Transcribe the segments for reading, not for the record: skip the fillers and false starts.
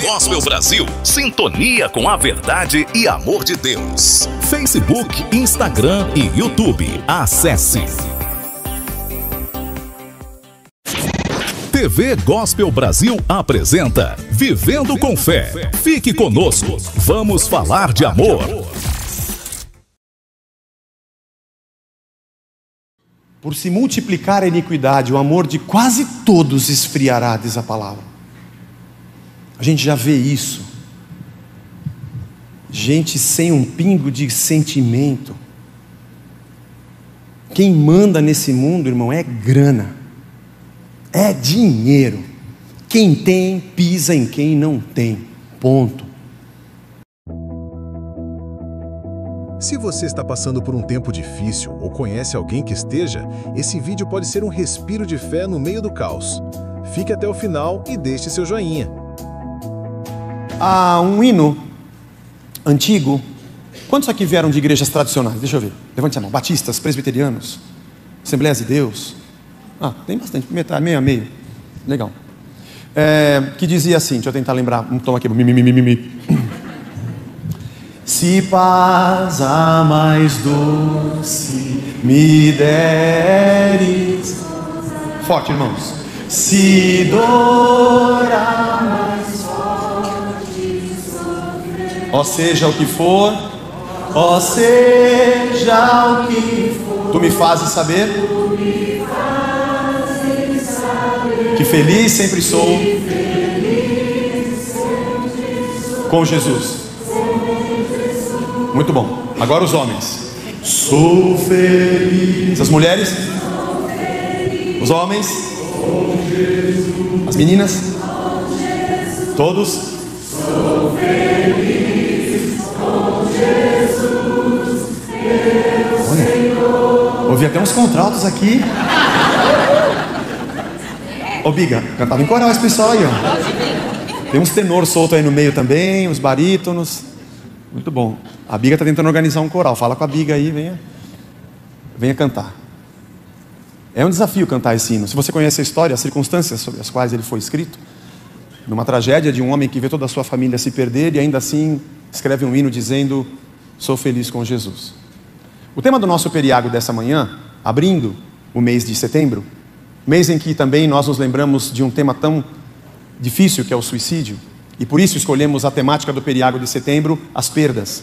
Gospel Brasil, sintonia com a verdade e amor de Deus. Facebook, Instagram e YouTube. Acesse. TV Gospel Brasil apresenta Vivendo com Fé. Fique conosco, vamos falar de amor. Por se multiplicar a iniquidade, o amor de quase todos esfriará, diz a palavra. A gente já vê isso. Gente sem um pingo de sentimento. Quem manda nesse mundo, irmão, é grana. É dinheiro. Quem tem, pisa em quem não tem. Ponto. Se você está passando por um tempo difícil ou conhece alguém que esteja, esse vídeo pode ser um respiro de fé no meio do caos. Fique até o final e deixe seu joinha. Há um hino antigo. Quantos aqui vieram de igrejas tradicionais? Deixa eu ver. Levante a mão. Batistas, presbiterianos, Assembleias de Deus. Tem bastante, metade, meio a meio. Legal. Que dizia assim, deixa eu tentar lembrar. Toma aqui. Se paz a mais doce me deres. Forte, irmãos. Se dor a mais forte sofrer. Ó seja o que for, ó seja o que for, tu me fazes saber, que feliz sempre sou com Jesus. Muito bom. Agora os homens. Sou feliz. As mulheres? Sou feliz. Os homens? Com Jesus. As meninas? Com Jesus. Todos? Sou feliz com Jesus, meu Senhor. Ouvi até uns contraltos aqui. Ô Biga, cantava em coral esse pessoal aí, ó. Tem uns tenor solto aí no meio também, uns barítonos. Muito bom. A Biga está tentando organizar um coral. Fala com a Biga aí, venha cantar. É um desafio cantar esse hino. Se você conhece a história, as circunstâncias sobre as quais ele foi escrito, numa tragédia de um homem que vê toda a sua família se perder e ainda assim escreve um hino dizendo: sou feliz com Jesus. O tema do nosso periágo dessa manhã, abrindo o mês de setembro, mês em que também nós nos lembramos de um tema tão difícil que é o suicídio, e por isso escolhemos a temática do periágo de setembro, as perdas.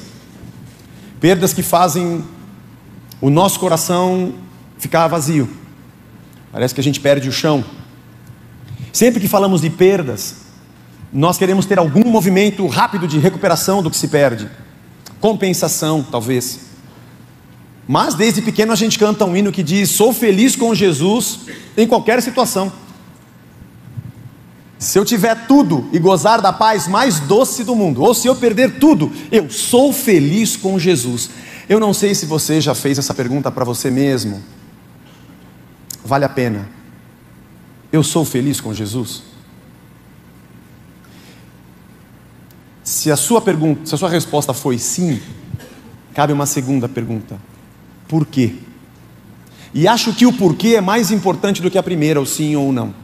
Perdas que fazem o nosso coração ficar vazio. Parece que a gente perde o chão. Sempre que falamos de perdas, nós queremos ter algum movimento rápido de recuperação do que se perde. Compensação, talvez. Mas desde pequeno a gente canta um hino que diz: sou feliz com Jesus em qualquer situação. Se eu tiver tudo e gozar da paz mais doce do mundo, ou se eu perder tudo, eu sou feliz com Jesus. Eu não sei se você já fez essa pergunta para você mesmo. Vale a pena? Eu sou feliz com Jesus? Se a sua resposta foi sim, cabe uma segunda pergunta: por quê? E acho que o porquê é mais importante do que a primeira, o sim ou o não.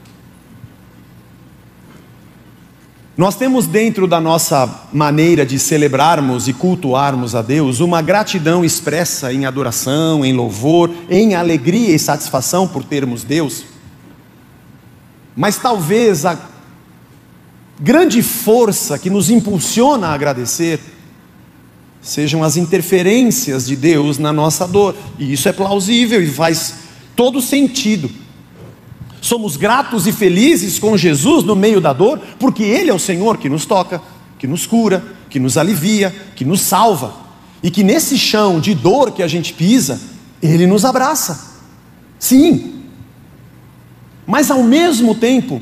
Nós temos dentro da nossa maneira de celebrarmos e cultuarmos a Deus uma gratidão expressa em adoração, em louvor, em alegria e satisfação por termos Deus. Mas talvez a grande força que nos impulsiona a agradecer sejam as interferências de Deus na nossa dor. E isso é plausível e faz todo sentido. Somos gratos e felizes com Jesus no meio da dor, porque Ele é o Senhor que nos toca, que nos cura, que nos alivia, que nos salva. E que nesse chão de dor que a gente pisa, Ele nos abraça. Sim. Mas ao mesmo tempo,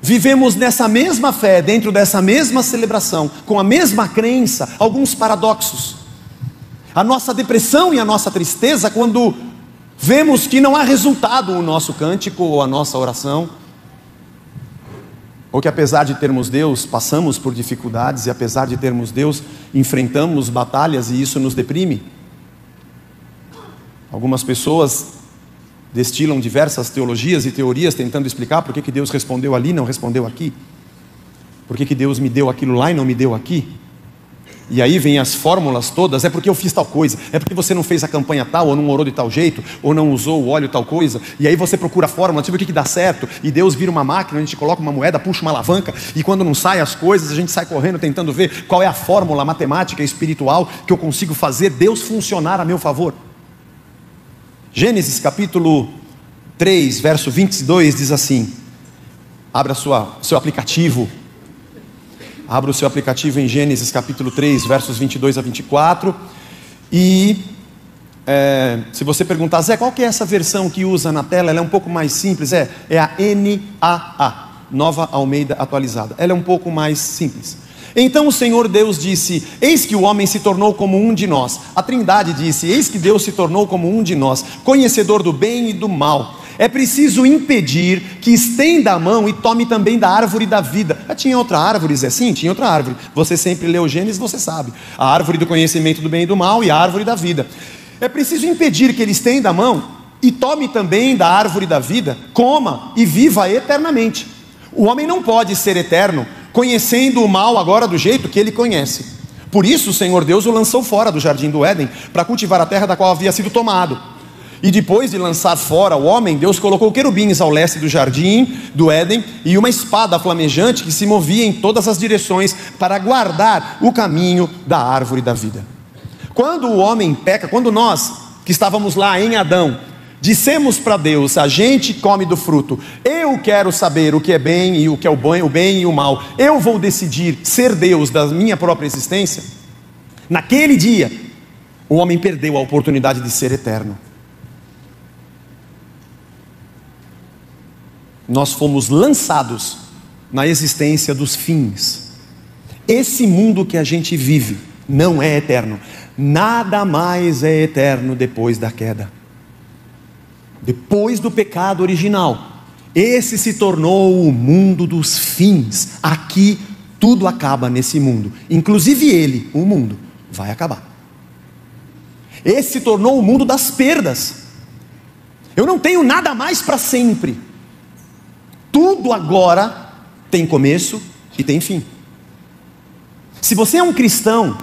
vivemos nessa mesma fé, dentro dessa mesma celebração, com a mesma crença, alguns paradoxos. A nossa depressão e a nossa tristeza quando vemos que não há resultado o nosso cântico ou a nossa oração, ou que apesar de termos Deus, passamos por dificuldades, e apesar de termos Deus, enfrentamos batalhas e isso nos deprime. Algumas pessoas destilam diversas teologias e teorias tentando explicar por que Deus respondeu ali e não respondeu aqui. Por que Deus me deu aquilo lá e não me deu aqui? E aí vem as fórmulas todas, é porque eu fiz tal coisa, é porque você não fez a campanha tal, ou não orou de tal jeito, ou não usou o óleo tal coisa, e aí você procura a fórmula, deixa eu ver o que dá certo, e Deus vira uma máquina, a gente coloca uma moeda, puxa uma alavanca, e quando não sai as coisas, a gente sai correndo tentando ver qual é a fórmula matemática e espiritual que eu consigo fazer Deus funcionar a meu favor. Gênesis capítulo 3, verso 22 diz assim, abra seu aplicativo, abra o seu aplicativo em Gênesis capítulo 3, versos 22 a 24. E se você perguntar, Zé, qual que é essa versão que usa na tela? Ela é um pouco mais simples, é a NAA, Nova Almeida Atualizada. Ela é um pouco mais simples. Então o Senhor Deus disse, eis que o homem se tornou como um de nós. A Trindade disse, eis que Deus se tornou como um de nós, conhecedor do bem e do mal. É preciso impedir que estenda a mão e tome também da árvore da vida. Tinha outra árvore, Zé? Sim, tinha outra árvore. Você sempre leu Gênesis, você sabe. A árvore do conhecimento do bem e do mal e a árvore da vida. É preciso impedir que ele estenda a mão e tome também da árvore da vida, coma e viva eternamente. O homem não pode ser eterno, conhecendo o mal agora do jeito que ele conhece. Por isso o Senhor Deus o lançou fora do jardim do Éden, para cultivar a terra da qual havia sido tomado. E depois de lançar fora o homem, Deus colocou querubins ao leste do jardim do Éden e uma espada flamejante que se movia em todas as direções para guardar o caminho da árvore da vida. Quando o homem peca, quando nós que estávamos lá em Adão dissemos para Deus, a gente come do fruto, eu quero saber o que é bem e o que é o bem e o mal, eu vou decidir ser Deus da minha própria existência. Naquele dia o homem perdeu a oportunidade de ser eterno. Nós fomos lançados na existência dos fins. Esse mundo que a gente vive não é eterno. Nada mais é eterno depois da queda. Depois do pecado original, esse se tornou o mundo dos fins. Aqui tudo acaba nesse mundo. Inclusive ele, o mundo, vai acabar. Esse se tornou o mundo das perdas. Eu não tenho nada mais para sempre. Tudo agora tem começo e tem fim. Se você é um cristão,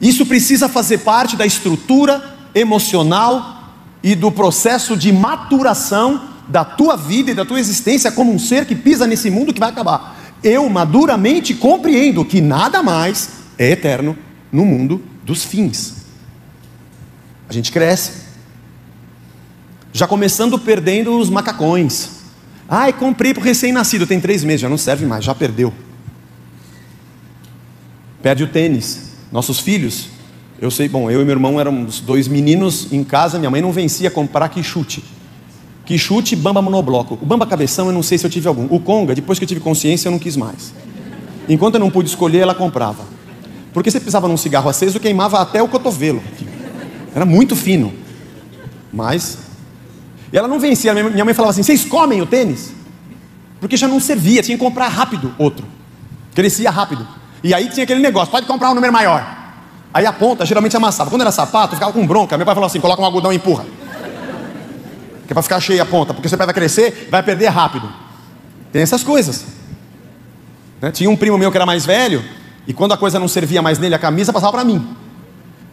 isso precisa fazer parte da estrutura emocional e do processo de maturação da tua vida e da tua existência como um ser que pisa nesse mundo que vai acabar. Eu maduramente compreendo que nada mais é eterno no mundo dos fins. A gente cresce, já começando perdendo os macacões. Ai, comprei para o recém-nascido, tem 3 meses, já não serve mais, já perdeu. Perde o tênis. Nossos filhos, eu sei, bom, eu e meu irmão éramos 2 meninos em casa, minha mãe não vencia comprar quichute. Quichute, bamba monobloco. O bamba cabeção eu não sei se eu tive algum. O conga, depois que eu tive consciência, eu não quis mais. Enquanto eu não pude escolher, ela comprava. Porque você pisava num cigarro aceso, queimava até o cotovelo. Era muito fino. Mas... E ela não vencia, minha mãe falava assim, vocês comem o tênis? Porque já não servia, tinha que comprar rápido outro. Crescia rápido. E aí tinha aquele negócio, pode comprar um número maior. Aí a ponta geralmente amassava. Quando era sapato, ficava com bronca. Meu pai falou assim, coloca um algodão e empurra. Que é para ficar cheia a ponta, porque seu pé vai crescer, vai perder rápido. Tem essas coisas. Tinha um primo meu que era mais velho, e quando a coisa não servia mais nele, a camisa passava para mim.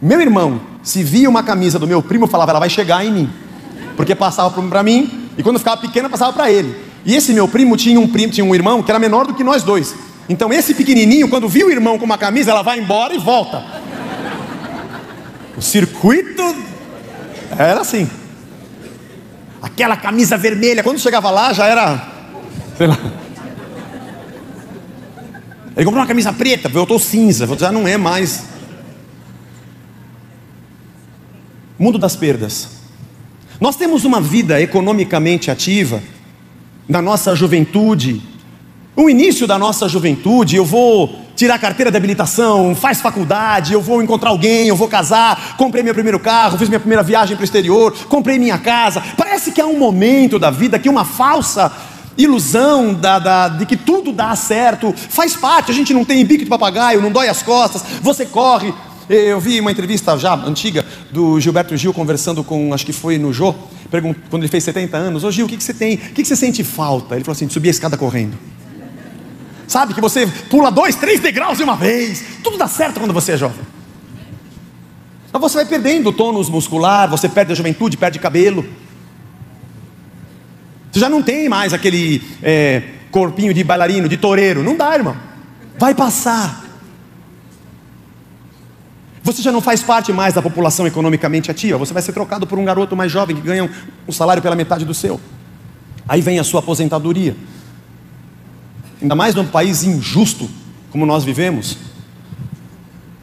Meu irmão, se via uma camisa do meu primo, falava, ela vai chegar em mim. Porque passava para mim, e quando ficava pequena, passava para ele. E esse meu primo tinha um irmão que era menor do que nós dois. Então esse pequenininho, quando viu o irmão com uma camisa, ela vai embora e volta. O circuito era assim. Aquela camisa vermelha, quando chegava lá, já era, sei lá. Ele comprou uma camisa preta, voltou cinza, já não é mais. Mundo das perdas. Nós temos uma vida economicamente ativa na nossa juventude. O início da nossa juventude, eu vou tirar a carteira de habilitação, faz faculdade, eu vou encontrar alguém, eu vou casar, comprei meu primeiro carro, fiz minha primeira viagem para o exterior, comprei minha casa. Parece que há um momento da vida que uma falsa ilusão de que tudo dá certo, faz parte, a gente não tem bico de papagaio, não dói as costas, você corre. Eu vi uma entrevista já antiga do Gilberto Gil conversando com, acho que foi no Jô, quando ele fez 70 anos, ô Gil, o que você tem? O que você sente falta? Ele falou assim, subir a escada correndo. Sabe que você pula 2, 3 degraus de uma vez. Tudo dá certo quando você é jovem. Mas você vai perdendo o tônus muscular, você perde a juventude, perde cabelo. Você já não tem mais aquele corpinho de bailarino, de toureiro. Não dá, irmão. Vai passar. Você já não faz parte mais da população economicamente ativa. Você vai ser trocado por um garoto mais jovem que ganha um salário pela metade do seu. Aí vem a sua aposentadoria. Ainda mais num país injusto como nós vivemos.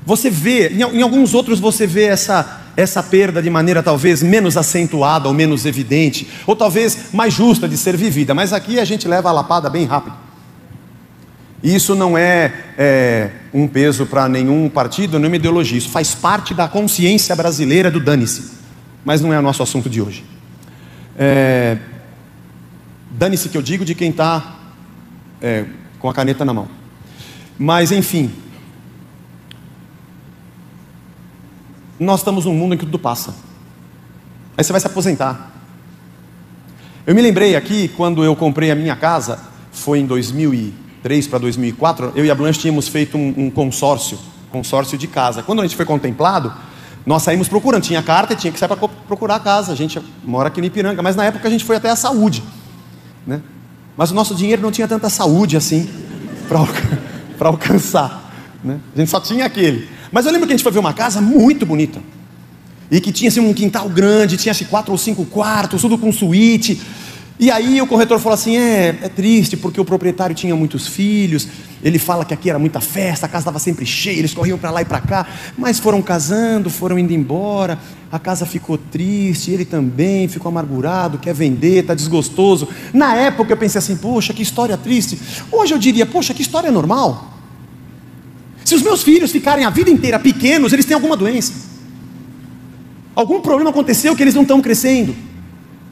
Você vê, em alguns outros você vê essa perda de maneira talvez menos acentuada ou menos evidente, ou talvez mais justa de ser vivida, mas aqui a gente leva a lapada bem rápido. E isso não é um peso para nenhum partido, nenhuma ideologia, isso faz parte da consciência brasileira do dane-se, mas não é o nosso assunto de hoje. Dane-se que eu digo de quem está com a caneta na mão. Mas enfim, nós estamos num mundo em que tudo passa. Aí você vai se aposentar. Eu me lembrei aqui, quando eu comprei a minha casa, foi em 2003 para 2004, eu e a Blanche tínhamos feito um consórcio de casa. Quando a gente foi contemplado, nós saímos procurando, tinha carta e tinha que sair para procurar a casa. A gente mora aqui no Ipiranga, mas na época a gente foi até a saúde, né? Mas o nosso dinheiro não tinha tanta saúde assim, para alcançar, né? A gente só tinha aquele. Mas eu lembro que a gente foi ver uma casa muito bonita, e que tinha assim, um quintal grande, tinha assim, 4 ou 5 quartos, tudo com suíte. E aí o corretor falou assim, é triste, porque o proprietário tinha muitos filhos, ele fala que aqui era muita festa, a casa estava sempre cheia, eles corriam para lá e para cá, mas foram casando, foram indo embora, a casa ficou triste, ele também ficou amargurado, quer vender, está desgostoso. Na época eu pensei assim, poxa, que história triste. Hoje eu diria, poxa, que história normal. Se os meus filhos ficarem a vida inteira pequenos, eles têm alguma doença, algum problema aconteceu que eles não estão crescendo.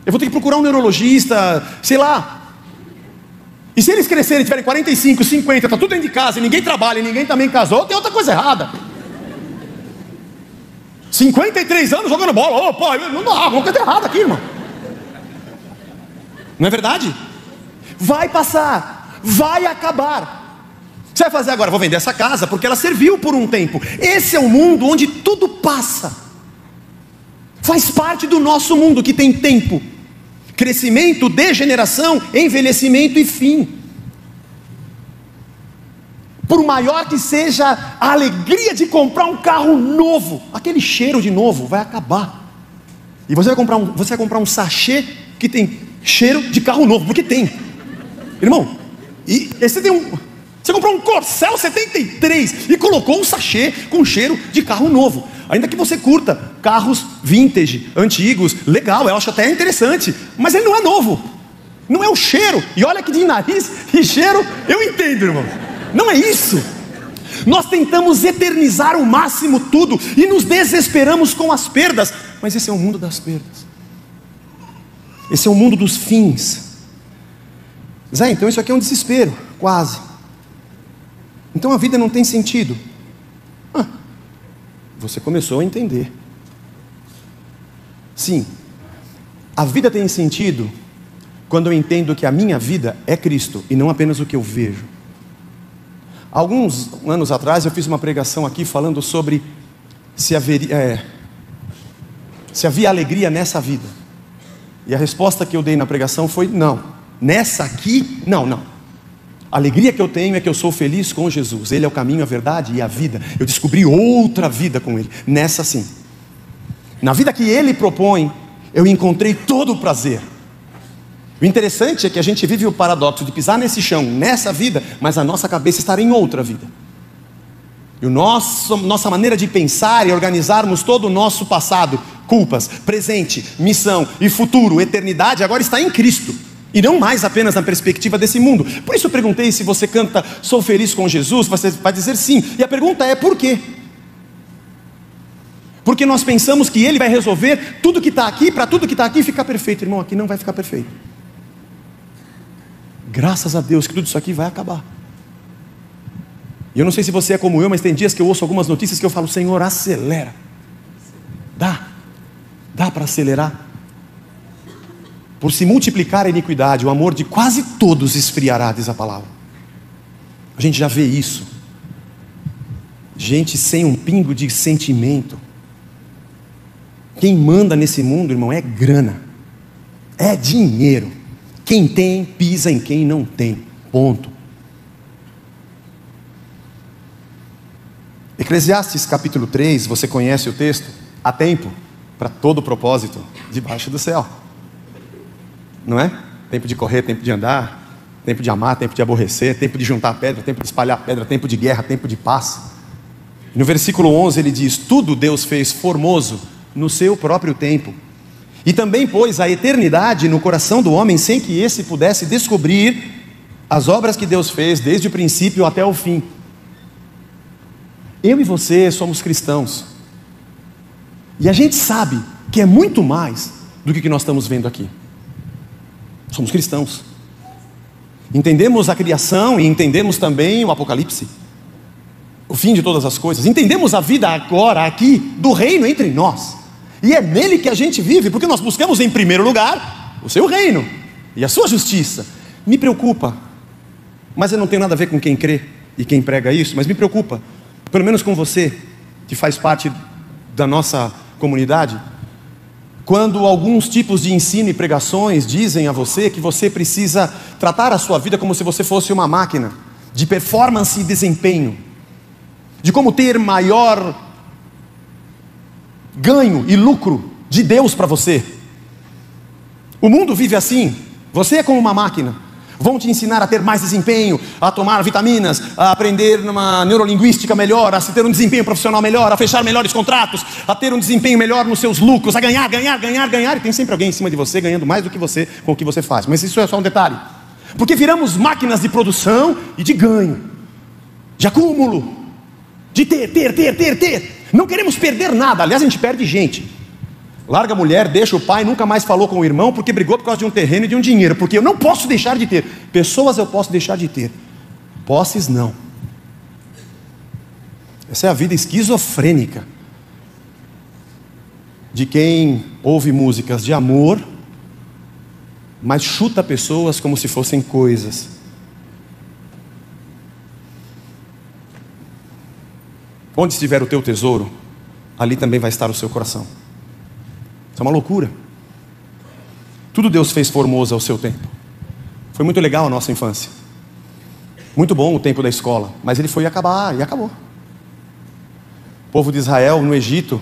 Eu vou ter que procurar um neurologista, sei lá. E se eles crescerem, tiverem 45, 50, está tudo dentro de casa, e ninguém trabalha, e ninguém também casou, tem outra coisa errada. 53 anos jogando bola, não dá, alguma coisa errada aqui, irmão. Não é verdade? Vai passar, vai acabar. Você vai fazer agora, vou vender essa casa, porque ela serviu por um tempo. Esse é um mundo onde tudo passa. Faz parte do nosso mundo que tem tempo. Crescimento, degeneração, envelhecimento e fim. Por maior que seja a alegria de comprar um carro novo, aquele cheiro de novo vai acabar. E você vai comprar um sachê que tem cheiro de carro novo, porque tem. Irmão, e você comprou um Corcel 73 e colocou um sachê com cheiro de carro novo. Ainda que você curta carros vintage, antigos, legal, eu acho até interessante, mas ele não é novo, não é o cheiro. E olha que de nariz e cheiro eu entendo, irmão. Não é isso. Nós tentamos eternizar o máximo tudo e nos desesperamos com as perdas, mas esse é o mundo das perdas. Esse é o mundo dos fins. Zé, então isso aqui é um desespero, quase. Então a vida não tem sentido. Você começou a entender. Sim, a vida tem sentido quando eu entendo que a minha vida é Cristo e não apenas o que eu vejo. Alguns anos atrás eu fiz uma pregação aqui falando sobre se havia alegria nessa vida. E a resposta que eu dei na pregação foi não. Nessa aqui, não. A alegria que eu tenho é que eu sou feliz com Jesus. Ele é o caminho, a verdade e a vida. Eu descobri outra vida com Ele. Nessa sim. Na vida que Ele propõe, eu encontrei todo o prazer. O interessante é que a gente vive o paradoxo de pisar nesse chão, nessa vida, mas a nossa cabeça estar em outra vida. E nossa maneira de pensar e organizarmos todo o nosso passado, culpas, presente, missão e futuro, eternidade, agora está em Cristo. E não mais apenas na perspectiva desse mundo. Por isso eu perguntei se você canta "Sou feliz com Jesus", você vai dizer sim. E a pergunta é por quê? Porque nós pensamos que Ele vai resolver tudo que está aqui, para tudo que está aqui ficar perfeito. Irmão, aqui não vai ficar perfeito. Graças a Deus que tudo isso aqui vai acabar. E eu não sei se você é como eu, mas tem dias que eu ouço algumas notícias que eu falo: Senhor, acelera. Dá para acelerar. Por se multiplicar a iniquidade, o amor de quase todos esfriará, diz a palavra. A gente já vê isso. Gente sem um pingo de sentimento. Quem manda nesse mundo, irmão, é grana, é dinheiro. Quem tem, pisa em quem não tem. Ponto. Eclesiastes capítulo 3, você conhece o texto? Há tempo para todo propósito debaixo do céu. Não é? Tempo de correr, tempo de andar, tempo de amar, tempo de aborrecer, tempo de juntar pedra, tempo de espalhar pedra, tempo de guerra, tempo de paz. No versículo 11 ele diz: tudo Deus fez formoso no seu próprio tempo, e também pôs a eternidade no coração do homem, sem que esse pudesse descobrir as obras que Deus fez desde o princípio até o fim. Eu e você somos cristãos, e a gente sabe que é muito mais do que nós estamos vendo aqui. Somos cristãos, entendemos a criação e entendemos também o Apocalipse, o fim de todas as coisas. Entendemos a vida agora aqui do reino entre nós, e é nele que a gente vive, porque nós buscamos em primeiro lugar o seu reino e a sua justiça. Me preocupa, mas eu não tenho nada a ver com quem crê e quem prega isso, mas me preocupa, pelo menos com você que faz parte da nossa comunidade, quando alguns tipos de ensino e pregações dizem a você que você precisa tratar a sua vida como se você fosse uma máquina de performance e desempenho, de como ter maior ganho e lucro de Deus para você. O mundo vive assim. Você é como uma máquina. Vão te ensinar a ter mais desempenho, a tomar vitaminas, a aprender numa neurolinguística melhor, a ter um desempenho profissional melhor, a fechar melhores contratos, a ter um desempenho melhor nos seus lucros, a ganhar, e tem sempre alguém em cima de você ganhando mais do que você com o que você faz. Mas isso é só um detalhe, porque viramos máquinas de produção e de ganho, de acúmulo, de ter. Não queremos perder nada. Aliás, a gente perde gente. Larga a mulher, deixa o pai, nunca mais falou com o irmão porque brigou por causa de um terreno e de um dinheiro. Porque eu não posso deixar de ter. Pessoas eu posso deixar de ter, posses não. Essa é a vida esquizofrênica de quem ouve músicas de amor, mas chuta pessoas como se fossem coisas. Onde estiver o teu tesouro, ali também vai estar o seu coração. Isso é uma loucura. Tudo Deus fez formoso ao seu tempo. Foi muito legal a nossa infância, muito bom o tempo da escola, mas ele foi acabar e acabou. O povo de Israel no Egito,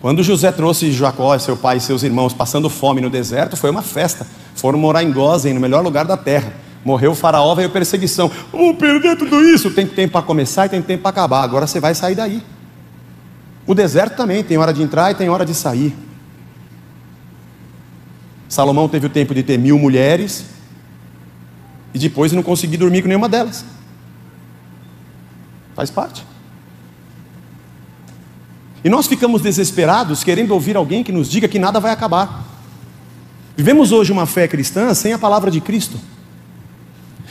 quando José trouxe Jacó, seu pai e seus irmãos passando fome no deserto, foi uma festa. Foram morar em Gósen, no melhor lugar da terra. Morreu o faraó, veio perseguição. Vamos perder tudo isso. Tem tempo para começar e tem tempo para acabar. Agora você vai sair daí. O deserto também tem hora de entrar e tem hora de sair. Salomão teve o tempo de ter 1000 mulheres e depois não conseguir dormir com nenhuma delas. Faz parte. E nós ficamos desesperados querendo ouvir alguém que nos diga que nada vai acabar. Vivemos hoje uma fé cristã sem a palavra de Cristo.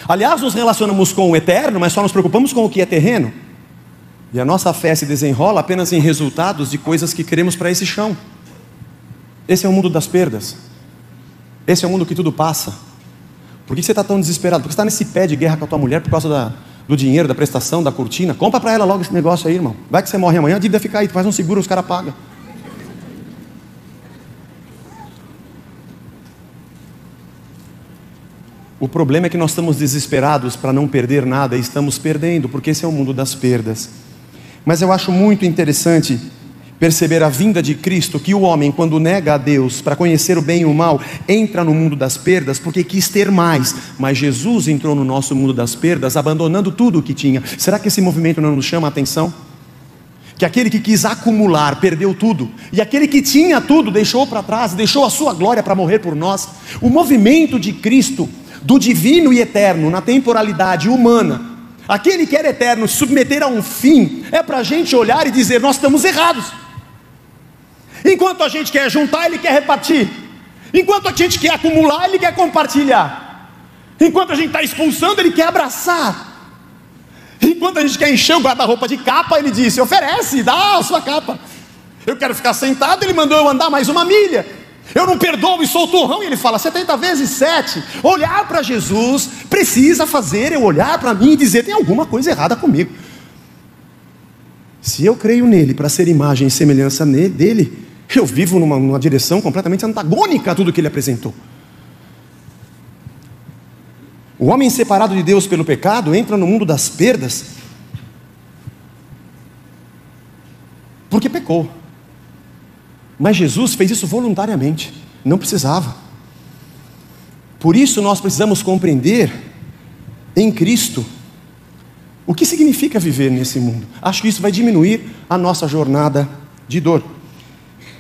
Aliás, nos relacionamos com o eterno, mas só nos preocupamos com o que é terreno. E a nossa fé se desenrola apenas em resultados de coisas que queremos para esse chão. Esse é o mundo das perdas. Esse é o mundo que tudo passa. Por que você está tão desesperado? Porque você está nesse pé de guerra com a tua mulher por causa do dinheiro, da prestação, da cortina. Compra para ela logo esse negócio aí, irmão. Vai que você morre amanhã, a dívida fica aí. Tu faz um seguro, os caras pagam. O problema é que nós estamos desesperados para não perder nada e estamos perdendo, porque esse é o mundo das perdas. Mas eu acho muito interessante perceber a vinda de Cristo, que o homem, quando nega a Deus para conhecer o bem e o mal, entra no mundo das perdas porque quis ter mais. Mas Jesus entrou no nosso mundo das perdas abandonando tudo o que tinha. Será que esse movimento não nos chama a atenção? Que aquele que quis acumular perdeu tudo, e aquele que tinha tudo deixou para trás, deixou a sua glória para morrer por nós. O movimento de Cristo, do divino e eterno na temporalidade humana, aquele que era eterno se submeter a um fim, é para a gente olhar e dizer: nós estamos errados. Enquanto a gente quer juntar, ele quer repartir. Enquanto a gente quer acumular, ele quer compartilhar. Enquanto a gente está expulsando, ele quer abraçar. Enquanto a gente quer encher o guarda-roupa de capa, ele disse: oferece, dá a sua capa. Eu quero ficar sentado, ele mandou eu andar mais 1 milha. Eu não perdoo e sou turrão. E ele fala 70 vezes 7. Olhar para Jesus precisa fazer eu olhar para mim e dizer: tem alguma coisa errada comigo. Se eu creio nele para ser imagem e semelhança dele, eu vivo numa direção completamente antagônica a tudo que ele apresentou. O homem separado de Deus pelo pecado entra no mundo das perdas porque pecou. Mas Jesus fez isso voluntariamente, não precisava. Por isso nós precisamos compreender em Cristo o que significa viver nesse mundo. Acho que isso vai diminuir a nossa jornada de dor.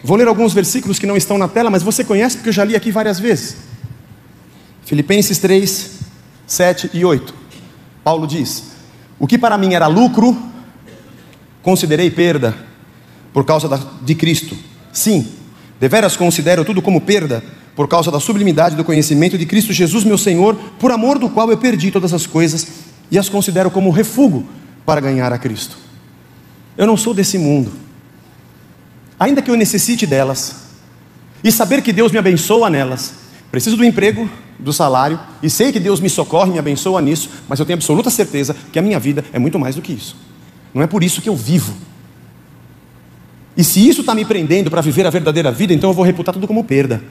Vou ler alguns versículos que não estão na tela, mas você conhece porque eu já li aqui várias vezes. Filipenses 3, 7 e 8. Paulo diz: o que para mim era lucro, considerei perda por causa de Cristo. Sim, deveras considero tudo como perda por causa da sublimidade do conhecimento de Cristo Jesus meu Senhor, por amor do qual eu perdi todas as coisas e as considero como refúgio para ganhar a Cristo. Eu não sou desse mundo, ainda que eu necessite delas e saber que Deus me abençoa nelas. Preciso do emprego, do salário, e sei que Deus me socorre e me abençoa nisso, mas eu tenho absoluta certeza que a minha vida é muito mais do que isso. Não é por isso que eu vivo. E se isso está me prendendo para viver a verdadeira vida, então eu vou reputar tudo como perda,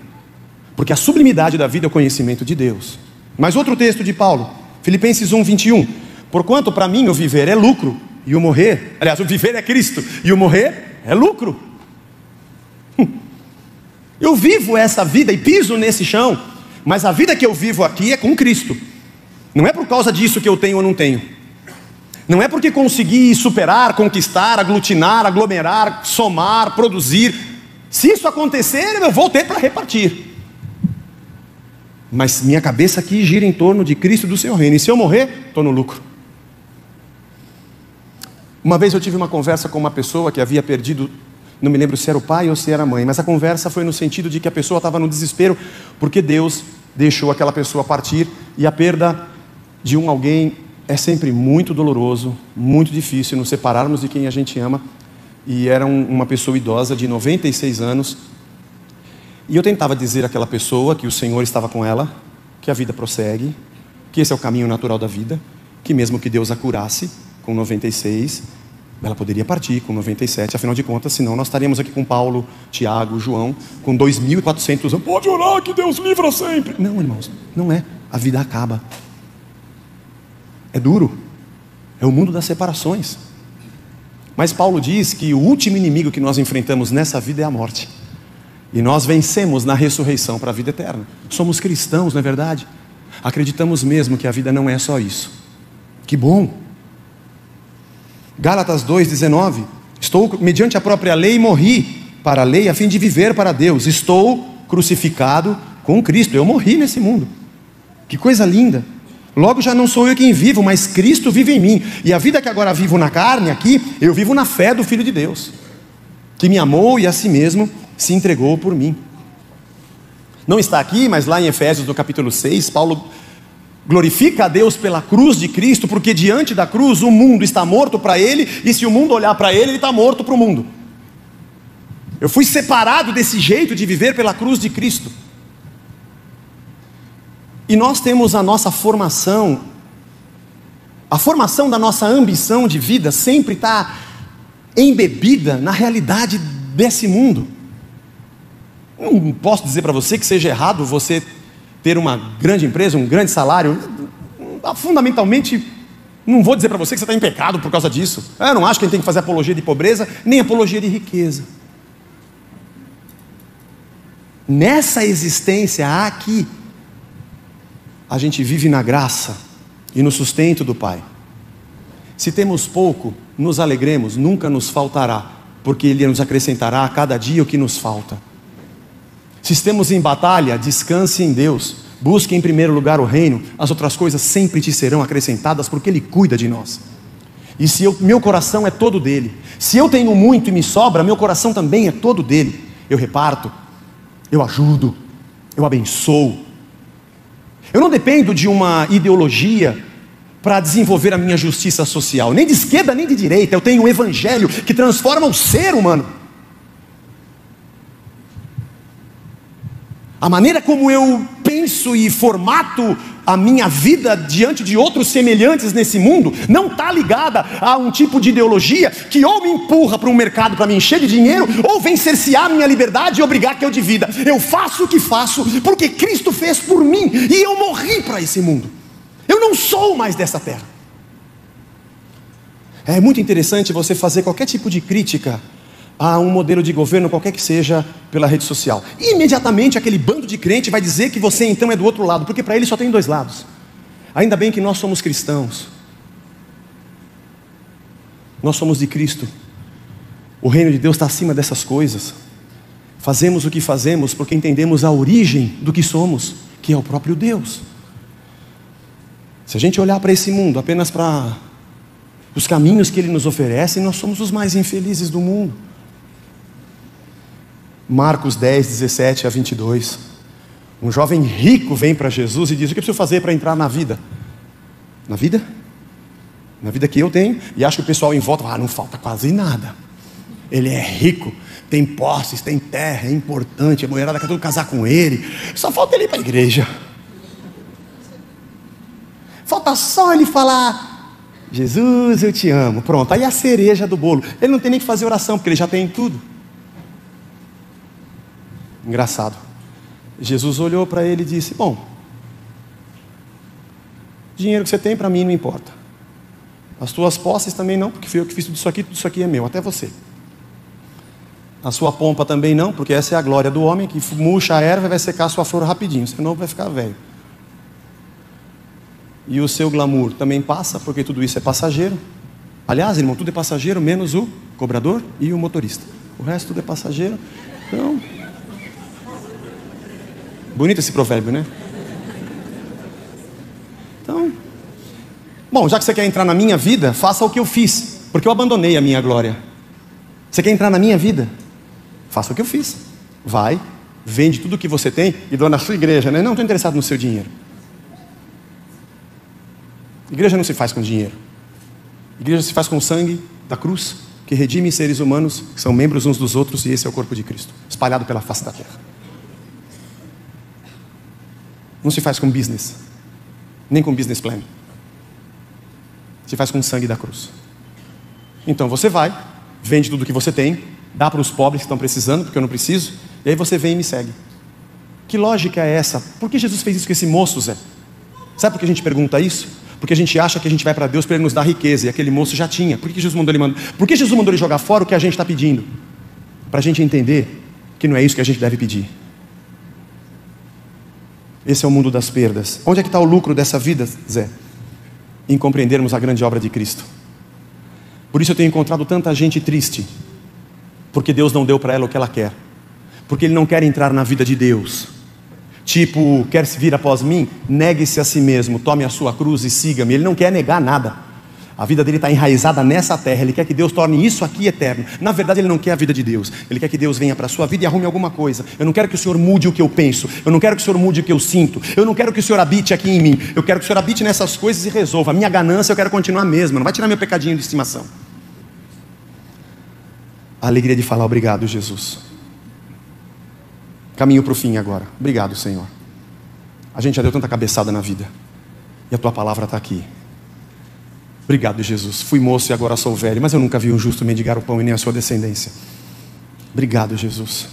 porque a sublimidade da vida é o conhecimento de Deus. Mas outro texto de Paulo, Filipenses 1, 21. Porquanto para mim o viver é lucro e o morrer, aliás, o viver é Cristo e o morrer é lucro. Eu vivo essa vida e piso nesse chão, mas a vida que eu vivo aqui é com Cristo. Não é por causa disso que eu tenho ou não tenho. Não é porque consegui superar, conquistar, aglutinar, aglomerar, somar, produzir. Se isso acontecer, eu vou ter para repartir. Mas minha cabeça aqui gira em torno de Cristo e do seu reino. E se eu morrer, estou no lucro. Uma vez eu tive uma conversa com uma pessoa que havia perdido, não me lembro se era o pai ou se era a mãe, mas a conversa foi no sentido de que a pessoa estava no desespero porque Deus deixou aquela pessoa partir, e a perda de alguém é sempre muito doloroso, muito difícil nos separarmos de quem a gente ama. E era uma pessoa idosa de 96 anos. E eu tentava dizer àquela pessoa que o Senhor estava com ela, que a vida prossegue, que esse é o caminho natural da vida, que mesmo que Deus a curasse com 96, ela poderia partir com 97, afinal de contas, senão nós estaríamos aqui com Paulo, Tiago, João, com 2.400 anos. Pode orar que Deus livra sempre. Não, irmãos, não é. A vida acaba. É duro. É o mundo das separações. Mas Paulo diz que o último inimigo que nós enfrentamos nessa vida é a morte. E nós vencemos na ressurreição para a vida eterna. Somos cristãos, não é verdade? Acreditamos mesmo que a vida não é só isso. Que bom! Gálatas 2,19. Estou, mediante a própria lei, morri para a lei a fim de viver para Deus. Estou crucificado com Cristo. Eu morri nesse mundo. Que coisa linda! Logo já não sou eu quem vivo, mas Cristo vive em mim. E a vida que agora vivo na carne aqui, eu vivo na fé do Filho de Deus, que me amou e a si mesmo se entregou por mim. Não está aqui, mas lá em Efésios no capítulo 6, Paulo glorifica a Deus pela cruz de Cristo, porque diante da cruz o mundo está morto para ele, e se o mundo olhar para ele, ele está morto para o mundo. Eu fui separado desse jeito de viver pela cruz de Cristo. E nós temos a nossa formação, a formação da nossa ambição de vida sempre está embebida na realidade desse mundo. Não posso dizer para você que seja errado você ter uma grande empresa, um grande salário. Fundamentalmente, não vou dizer para você que você está em pecado por causa disso. Eu não acho que a gente tem que fazer apologia de pobreza, nem apologia de riqueza. Nessa existência aqui, a gente vive na graça e no sustento do Pai. Se temos pouco, nos alegremos, nunca nos faltará, porque Ele nos acrescentará a cada dia o que nos falta. Se estamos em batalha, descanse em Deus, busque em primeiro lugar o reino, as outras coisas sempre te serão acrescentadas, porque Ele cuida de nós. E se meu coração é todo dele, se eu tenho muito e me sobra, meu coração também é todo dele. Eu reparto, eu ajudo, eu abençoo. Eu não dependo de uma ideologia para desenvolver a minha justiça social, nem de esquerda nem de direita. Eu tenho um evangelho que transforma o ser humano. A maneira como eu penso e formato a minha vida diante de outros semelhantes nesse mundo não está ligada a um tipo de ideologia que ou me empurra para um mercado para me encher de dinheiro, ou vem cercear minha liberdade e obrigar que eu divida. Eu faço o que faço porque Cristo fez por mim, e eu morri para esse mundo. Eu não sou mais dessa terra. É muito interessante você fazer qualquer tipo de crítica a um modelo de governo, qualquer que seja, pela rede social. E imediatamente aquele bando de crente vai dizer que você então é do outro lado, porque para ele só tem dois lados. Ainda bem que nós somos cristãos. Nós somos de Cristo. O reino de Deus está acima dessas coisas. Fazemos o que fazemos porque entendemos a origem do que somos, que é o próprio Deus. Se a gente olhar para esse mundo apenas para os caminhos que Ele nos oferece, nós somos os mais infelizes do mundo. Marcos 10, 17 a 22. Um jovem rico vem para Jesus e diz: o que eu preciso fazer para entrar na vida? Na vida? Na vida que eu tenho. E acho que o pessoal em volta, não falta quase nada. Ele é rico, tem posses, tem terra, é importante, a mulherada quer tudo casar com ele. Só falta ele ir para a igreja. Falta só ele falar: Jesus, eu te amo. Pronto, aí a cereja do bolo. Ele não tem nem que fazer oração, porque ele já tem tudo. Engraçado. Jesus olhou para ele e disse: bom, dinheiro que você tem para mim não importa. As tuas posses também não, porque fui eu que fiz tudo isso aqui é meu, até você. A sua pompa também não, porque essa é a glória do homem, que murcha a erva e vai secar a sua flor rapidinho, senão vai ficar velho. E o seu glamour também passa, porque tudo isso é passageiro. Aliás, irmão, tudo é passageiro, menos o cobrador e o motorista. O resto tudo é passageiro. Então, bonito esse provérbio, né? Então, bom, já que você quer entrar na minha vida, faça o que eu fiz, porque eu abandonei a minha glória. Você quer entrar na minha vida? Faça o que eu fiz. Vai, vende tudo o que você tem e doa na sua igreja, né? Não estou interessado no seu dinheiro. Igreja não se faz com dinheiro. Igreja se faz com o sangue da cruz, que redime seres humanos que são membros uns dos outros, e esse é o corpo de Cristo, espalhado pela face da terra. Não se faz com business, nem com business plan. Se faz com o sangue da cruz. Então você vai, vende tudo que você tem, dá para os pobres que estão precisando, porque eu não preciso, e aí você vem e me segue. Que lógica é essa? Por que Jesus fez isso com esse moço, Zé? Sabe por que a gente pergunta isso? Porque a gente acha que a gente vai para Deus para Ele nos dar riqueza, e aquele moço já tinha. Por que Jesus mandou ele jogar fora o que a gente está pedindo? Para a gente entender que não é isso que a gente deve pedir. Esse é o mundo das perdas. Onde é que está o lucro dessa vida, Zé? Em compreendermos a grande obra de Cristo. Por isso eu tenho encontrado tanta gente triste, porque Deus não deu para ela o que ela quer, porque Ele não quer entrar na vida de Deus. Tipo, quer se vir após mim? Negue-se a si mesmo, tome a sua cruz e siga-me. Ele não quer negar nada. A vida dele está enraizada nessa terra. Ele quer que Deus torne isso aqui eterno. Na verdade, ele não quer a vida de Deus. Ele quer que Deus venha para a sua vida e arrume alguma coisa. Eu não quero que o Senhor mude o que eu penso. Eu não quero que o Senhor mude o que eu sinto. Eu não quero que o Senhor habite aqui em mim. Eu quero que o Senhor habite nessas coisas e resolva. A minha ganância eu quero continuar a mesma. Não vai tirar meu pecadinho de estimação. A alegria de falar: obrigado, Jesus. Caminho para o fim agora. Obrigado, Senhor. A gente já deu tanta cabeçada na vida, e a Tua palavra está aqui. Obrigado, Jesus. Fui moço e agora sou velho, mas eu nunca vi um justo mendigar o pão e nem a sua descendência. Obrigado, Jesus.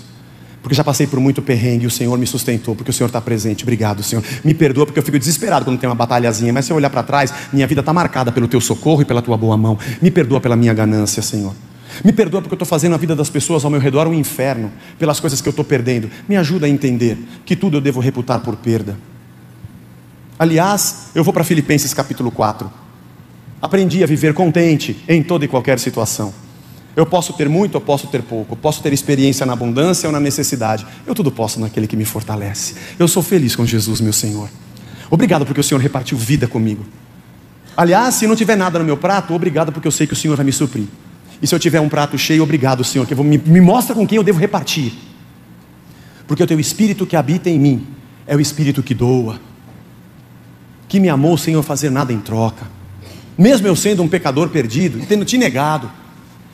Porque já passei por muito perrengue e o Senhor me sustentou, porque o Senhor está presente. Obrigado, Senhor. Me perdoa porque eu fico desesperado quando tem uma batalhazinha, mas se eu olhar para trás, minha vida está marcada pelo Teu socorro e pela Tua boa mão. Me perdoa pela minha ganância, Senhor. Me perdoa porque eu estou fazendo a vida das pessoas ao meu redor um inferno, pelas coisas que eu estou perdendo. Me ajuda a entender que tudo eu devo reputar por perda. Aliás, eu vou para Filipenses capítulo 4. Aprendi a viver contente em toda e qualquer situação. Eu posso ter muito, eu posso ter pouco. Eu posso ter experiência na abundância ou na necessidade. Eu tudo posso naquele que me fortalece. Eu sou feliz com Jesus, meu Senhor. Obrigado porque o Senhor repartiu vida comigo. Aliás, se não tiver nada no meu prato, obrigado porque eu sei que o Senhor vai me suprir. E se eu tiver um prato cheio, obrigado, Senhor, que me mostra com quem eu devo repartir. Porque o Teu Espírito que habita em mim é o Espírito que doa, que me amou sem eu fazer nada em troca, mesmo eu sendo um pecador perdido e tendo Te negado.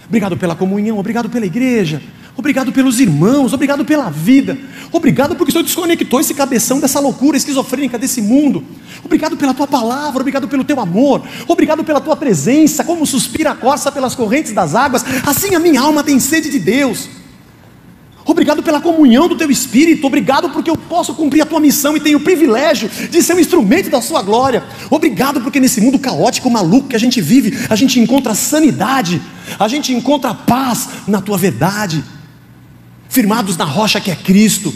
Obrigado pela comunhão, obrigado pela igreja, Obrigado pelos irmãos, obrigado pela vida. Obrigado porque o Senhor desconectou esse cabeção dessa loucura esquizofrênica desse mundo. Obrigado pela tua palavra, obrigado pelo teu amor. Obrigado pela tua presença, como suspira a corça pelas correntes das águas, assim a minha alma tem sede de Deus. Obrigado pela comunhão do teu Espírito. Obrigado porque eu posso cumprir a tua missão e tenho o privilégio de ser um instrumento da sua glória. Obrigado porque nesse mundo caótico, maluco que a gente vive, a gente encontra sanidade, a gente encontra paz na tua verdade, firmados na rocha que é Cristo,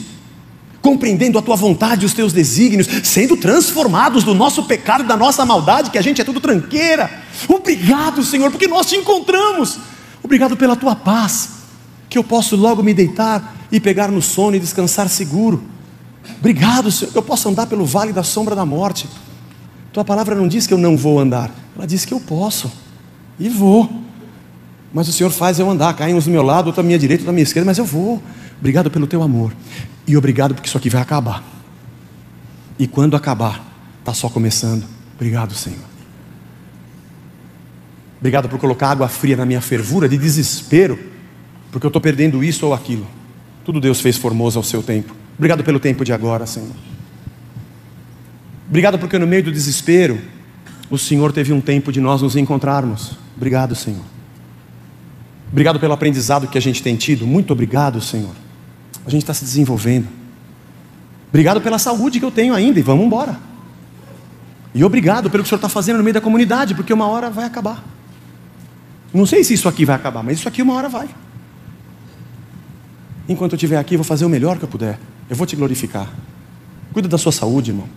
compreendendo a tua vontade e os teus desígnios, sendo transformados do nosso pecado e da nossa maldade, que a gente é tudo tranqueira. Obrigado, Senhor, porque nós te encontramos. Obrigado pela tua paz, que eu posso logo me deitar e pegar no sono e descansar seguro. Obrigado, Senhor, que eu posso andar pelo vale da sombra da morte. Tua palavra não diz que eu não vou andar, ela diz que eu posso, e vou. Mas o Senhor faz eu andar, caem uns do meu lado, outro à minha direita, outro à minha esquerda, mas eu vou. Obrigado pelo teu amor, e obrigado porque isso aqui vai acabar. E quando acabar, está só começando. Obrigado, Senhor. Obrigado por colocar água fria na minha fervura de desespero, porque eu estou perdendo isso ou aquilo. Tudo Deus fez formoso ao seu tempo. Obrigado pelo tempo de agora, Senhor. Obrigado porque no meio do desespero o Senhor teve um tempo de nós nos encontrarmos. Obrigado, Senhor. Obrigado pelo aprendizado que a gente tem tido. Muito obrigado, Senhor. A gente está se desenvolvendo. Obrigado pela saúde que eu tenho ainda, e vamos embora. E obrigado pelo que o Senhor está fazendo no meio da comunidade, porque uma hora vai acabar. Não sei se isso aqui vai acabar, mas isso aqui uma hora vai. Enquanto eu estiver aqui, eu vou fazer o melhor que eu puder. Eu vou te glorificar. Cuida da sua saúde, irmão.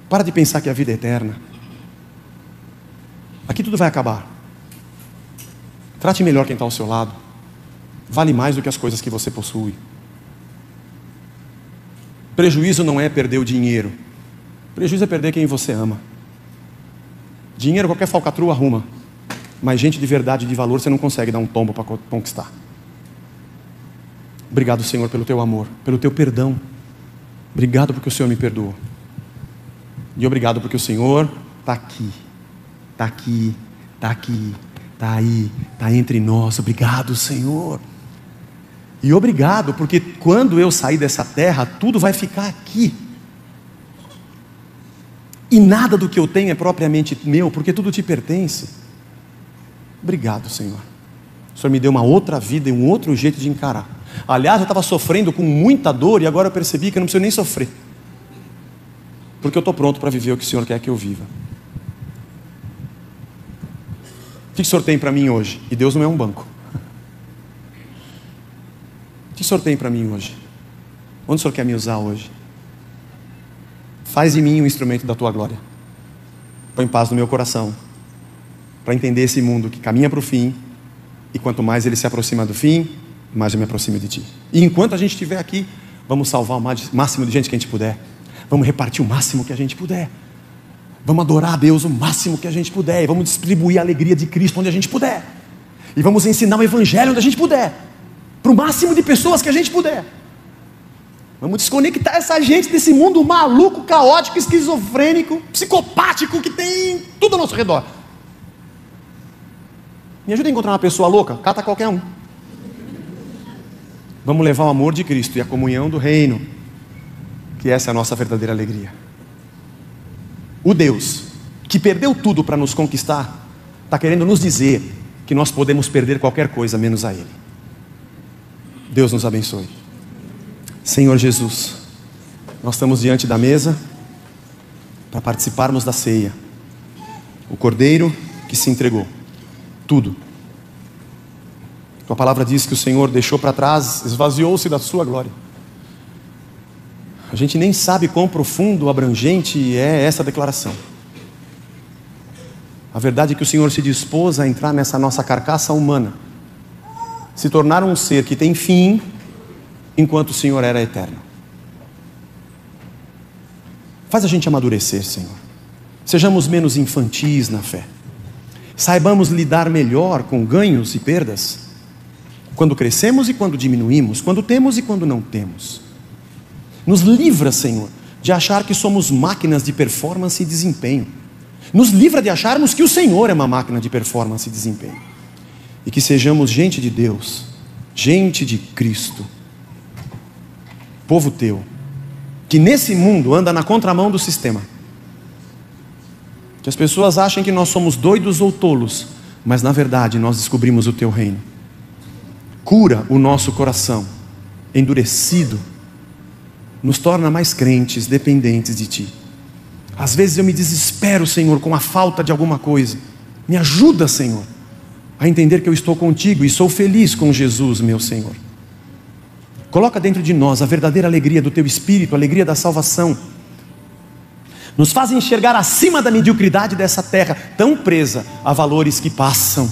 Para de pensar que a vida é eterna. Aqui tudo vai acabar. Trate melhor quem está ao seu lado. Vale mais do que as coisas que você possui. Prejuízo não é perder o dinheiro. Prejuízo é perder quem você ama. Dinheiro qualquer falcatrua arruma. Mas gente de verdade, de valor, você não consegue dar um tombo para conquistar. Obrigado, Senhor, pelo teu amor, pelo teu perdão. Obrigado porque o Senhor me perdoou. E obrigado porque o Senhor está aqui. Está aqui, está aqui, está aí, está entre nós. Obrigado, Senhor. E obrigado porque quando eu sair dessa terra, tudo vai ficar aqui. E nada do que eu tenho é propriamente meu, porque tudo te pertence. Obrigado, Senhor. O Senhor me deu uma outra vida e um outro jeito de encarar. Aliás, eu estava sofrendo com muita dor e agora eu percebi que eu não preciso nem sofrer, porque eu estou pronto para viver o que o Senhor quer que eu viva. O que o Senhor tem para mim hoje? E Deus não é um banco. O que o Senhor tem para mim hoje? Onde o Senhor quer me usar hoje? Faz de mim um instrumento da tua glória. Põe paz no meu coração, para entender esse mundo que caminha para o fim, e quanto mais ele se aproxima do fim, mais eu me aproximo de ti. E enquanto a gente estiver aqui, vamos salvar o máximo de gente que a gente puder. Vamos repartir o máximo que a gente puder. Vamos adorar a Deus o máximo que a gente puder. E vamos distribuir a alegria de Cristo onde a gente puder. E vamos ensinar o Evangelho onde a gente puder, para o máximo de pessoas que a gente puder. Vamos desconectar essa gente desse mundo maluco, caótico, esquizofrênico, psicopático que tem tudo ao nosso redor. Me ajuda a encontrar uma pessoa louca? Cata qualquer um. Vamos levar o amor de Cristo e a comunhão do reino, que essa é a nossa verdadeira alegria. O Deus que perdeu tudo para nos conquistar, está querendo nos dizer que nós podemos perder qualquer coisa menos a Ele. Deus nos abençoe. Senhor Jesus, nós estamos diante da mesa para participarmos da ceia. O Cordeiro que se entregou, tudo. Tua palavra diz que o Senhor deixou para trás, esvaziou-se da sua glória. A gente nem sabe quão profundo, abrangente é essa declaração. A verdade é que o Senhor se dispôs a entrar nessa nossa carcaça humana, se tornar um ser que tem fim, enquanto o Senhor era eterno. Faz a gente amadurecer, Senhor. Sejamos menos infantis na fé. Saibamos lidar melhor com ganhos e perdas, quando crescemos e quando diminuímos, quando temos e quando não temos. Nos livra, Senhor, de achar que somos máquinas de performance e desempenho. Nos livra de acharmos que o Senhor é uma máquina de performance e desempenho. E que sejamos gente de Deus, gente de Cristo, povo teu, que nesse mundo anda na contramão do sistema. Que as pessoas achem que nós somos doidos ou tolos, mas na verdade nós descobrimos o teu reino. Cura o nosso coração endurecido, nos torna mais crentes, dependentes de ti. Às vezes eu me desespero, Senhor, com a falta de alguma coisa. Me ajuda, Senhor, a entender que eu estou contigo e sou feliz com Jesus, meu Senhor. Coloca dentro de nós a verdadeira alegria do teu Espírito, a alegria da salvação. Nos faz enxergar acima da mediocridade dessa terra, tão presa a valores que passam,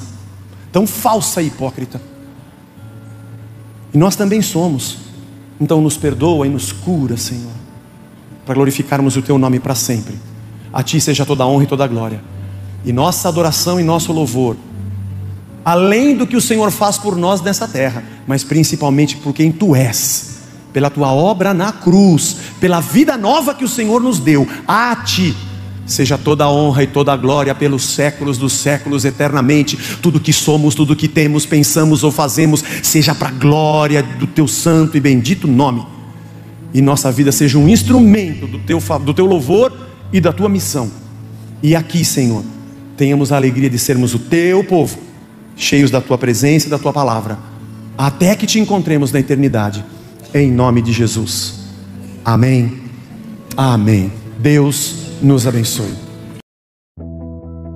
tão falsa e hipócrita. E nós também somos. Então nos perdoa e nos cura, Senhor, para glorificarmos o teu nome para sempre. A ti seja toda a honra e toda a glória. E nossa adoração e nosso louvor, além do que o Senhor faz por nós nessa terra, mas principalmente por quem tu és, pela tua obra na cruz, pela vida nova que o Senhor nos deu. A ti seja toda a honra e toda a glória pelos séculos dos séculos, eternamente. Tudo que somos, tudo que temos, pensamos ou fazemos, seja para a glória do teu santo e bendito nome. E nossa vida seja um instrumento do teu louvor e da tua missão. E aqui, Senhor, tenhamos a alegria de sermos o teu povo, cheios da tua presença e da tua palavra, até que te encontremos na eternidade, em nome de Jesus. Amém. Amém. Deus nos abençoe.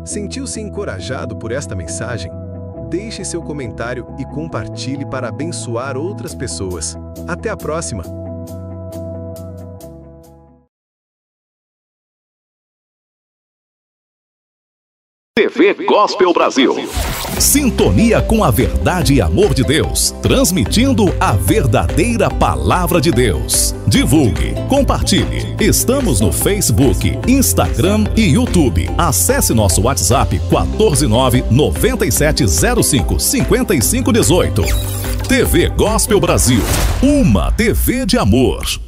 Sentiu-se encorajado por esta mensagem? Deixe seu comentário e compartilhe para abençoar outras pessoas. Até a próxima! TV Gospel Brasil. Sintonia com a verdade e amor de Deus, transmitindo a verdadeira palavra de Deus. Divulgue, compartilhe. Estamos no Facebook, Instagram e YouTube. Acesse nosso WhatsApp 14997055518. TV Gospel Brasil, uma TV de amor.